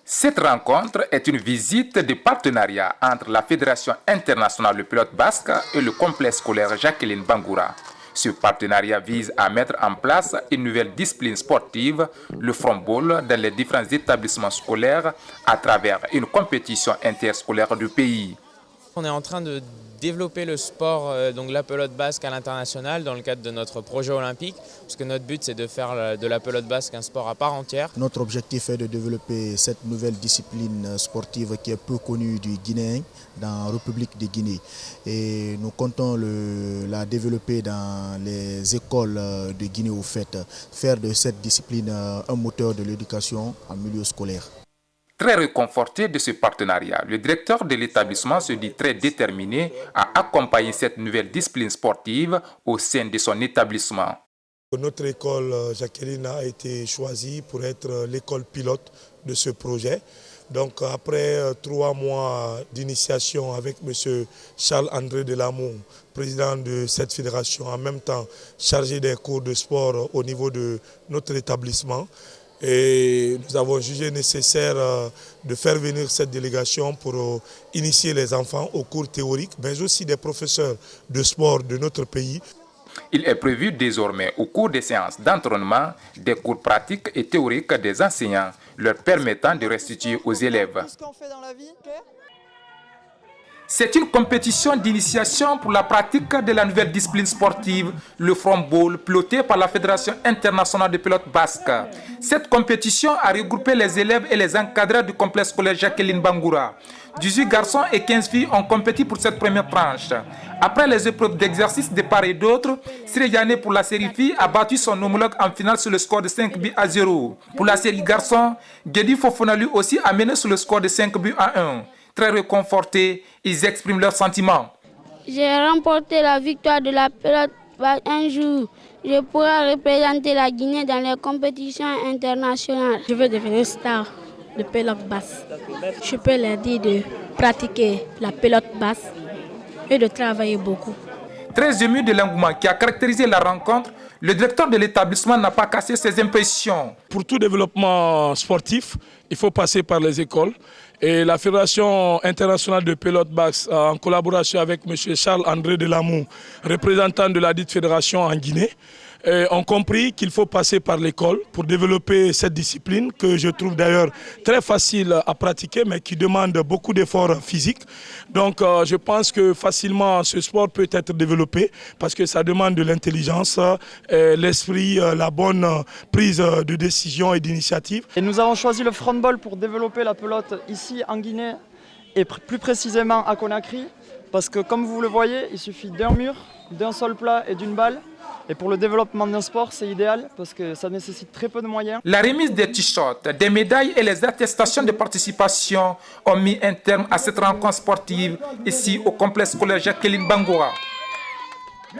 Cette rencontre est une visite de partenariat entre la Fédération internationale de pilote basque et le complexe scolaire Jacqueline Bangoura. Ce partenariat vise à mettre en place une nouvelle discipline sportive, le frontball, dans les différents établissements scolaires à travers une compétition interscolaire du pays. On est en train de développer le sport, donc la pelote basque à l'international dans le cadre de notre projet olympique, parce que notre but c'est de faire de la pelote basque un sport à part entière. Notre objectif est de développer cette nouvelle discipline sportive qui est peu connue du Guinéen dans la République de Guinée. Et nous comptons la développer dans les écoles de Guinée au fait, faire de cette discipline un moteur de l'éducation en milieu scolaire. Très réconforté de ce partenariat, le directeur de l'établissement se dit très déterminé à accompagner cette nouvelle discipline sportive au sein de son établissement. Notre école Jacqueline a été choisie pour être l'école pilote de ce projet. Donc après 3 mois d'initiation avec M. Charles-André Delamour, président de cette fédération, en même temps chargé des cours de sport au niveau de notre établissement, et nous avons jugé nécessaire de faire venir cette délégation pour initier les enfants aux cours théoriques, mais aussi des professeurs de sport de notre pays. Il est prévu désormais au cours des séances d'entraînement des cours pratiques et théoriques des enseignants, leur permettant de restituer aux élèves. C'est une compétition d'initiation pour la pratique de la nouvelle discipline sportive, le frontball, pilotée par la Fédération internationale de pilote basque. Cette compétition a regroupé les élèves et les encadreurs du complexe scolaire Jacqueline Bangoura. 18 garçons et 15 filles ont compétit pour cette première tranche. Après les épreuves d'exercice de part et d'autre, Sireyane pour la série filles a battu son homologue en finale sur le score de 5 buts à 0. Pour la série garçons, Guedi Fofana lui aussi a mené sur le score de 5 buts à 1. Très réconfortés, ils expriment leurs sentiments. J'ai remporté la victoire de la pelote. Un jour, je pourrai représenter la Guinée dans les compétitions internationales. Je veux devenir star de pelote basse. Je peux leur dire de pratiquer la pelote basse et de travailler beaucoup. Très ému de l'engouement qui a caractérisé la rencontre, le directeur de l'établissement n'a pas cassé ses impressions. Pour tout développement sportif, il faut passer par les écoles. Et la Fédération internationale de pilote basque, en collaboration avec M. Charles-André Delamour, représentant de la dite fédération en Guinée, ont compris qu'il faut passer par l'école pour développer cette discipline que je trouve d'ailleurs très facile à pratiquer mais qui demande beaucoup d'efforts physiques. Donc je pense que facilement ce sport peut être développé parce que ça demande de l'intelligence, l'esprit, la bonne prise de décision et d'initiative. Et nous avons choisi le frontball pour développer la pelote ici en Guinée et plus précisément à Conakry parce que comme vous le voyez, il suffit d'un mur, d'un sol plat et d'une balle. Et pour le développement d'un sport, c'est idéal parce que ça nécessite très peu de moyens. La remise des t-shirts, des médailles et les attestations de participation ont mis un terme à cette rencontre sportive ici au complexe scolaire Jacqueline Bangoura.